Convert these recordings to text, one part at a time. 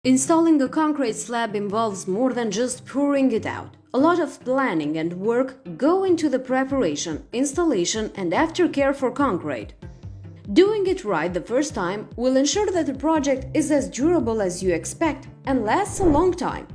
Installing a concrete slab involves more than just pouring it out. A lot of planning and work go into the preparation, installation, and aftercare for concrete. Doing it right the first time will ensure that the project is as durable as you expect and lasts a long time.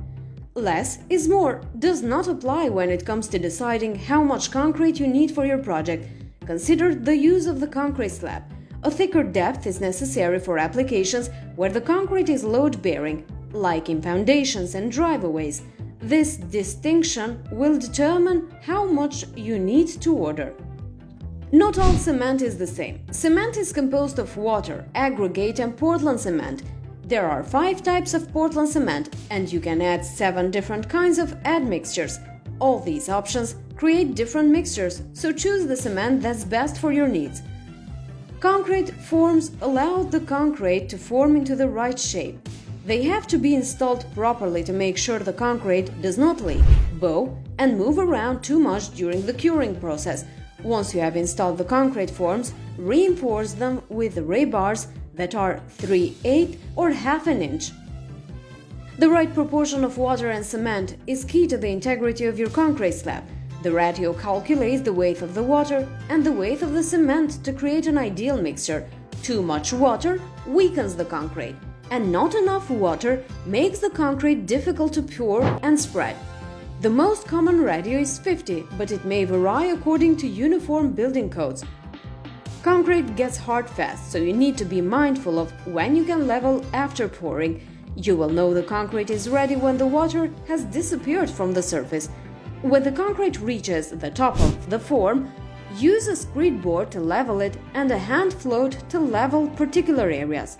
Less is more does not apply when it comes to deciding how much concrete you need for your project. Consider the use of the concrete slab. A thicker depth is necessary for applications where the concrete is load-bearing, like in foundations and driveways. This distinction will determine how much you need to order. Not all cement is the same. Cement is composed of water, aggregate, and Portland cement. There are 5 types of Portland cement, and you can add 7 different kinds of admixtures. All these options create different mixtures, so choose the cement that's best for your needs. Concrete forms allow the concrete to form into the right shape. They have to be installed properly to make sure the concrete does not leak, bow, and move around too much during the curing process. Once you have installed the concrete forms, reinforce them with rebars that are 3/8 or half an inch. The right proportion of water and cement is key to the integrity of your concrete slab. The ratio calculates the weight of the water and the weight of the cement to create an ideal mixture. Too much water weakens the concrete, and not enough water makes the concrete difficult to pour and spread. The most common ratio is 50, but it may vary according to uniform building codes. Concrete gets hard fast, so you need to be mindful of when you can level after pouring. You will know the concrete is ready when the water has disappeared from the surface. When the concrete reaches the top of the form, use a screed board to level it and a hand float to level particular areas.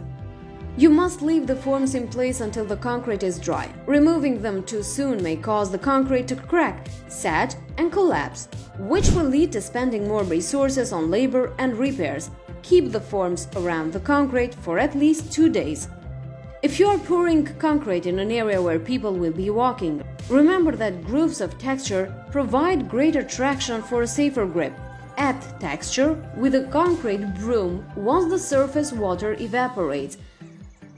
You must leave the forms in place until the concrete is dry. Removing them too soon may cause the concrete to crack, sag, and collapse, which will lead to spending more resources on labor and repairs. Keep the forms around the concrete for at least 2 days. If you are pouring concrete in an area where people will be walking, remember that grooves of texture provide greater traction for a safer grip. Add texture with a concrete broom once the surface water evaporates.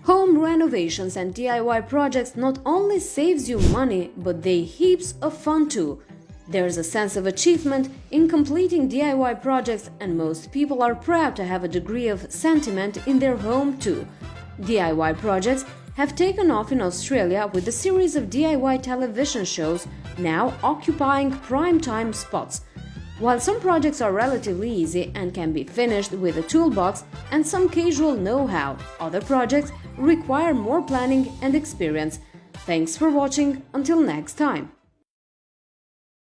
Home renovations and DIY projects not only saves you money, but they heaps of fun too. There's a sense of achievement in completing DIY projects, and most people are proud to have a degree of sentiment in their home too. DIY projects have taken off in Australia with a series of DIY television shows now occupying prime-time spots. While some projects are relatively easy and can be finished with a toolbox and some casual know-how, other projects require more planning and experience. Thanks for watching. Until next time.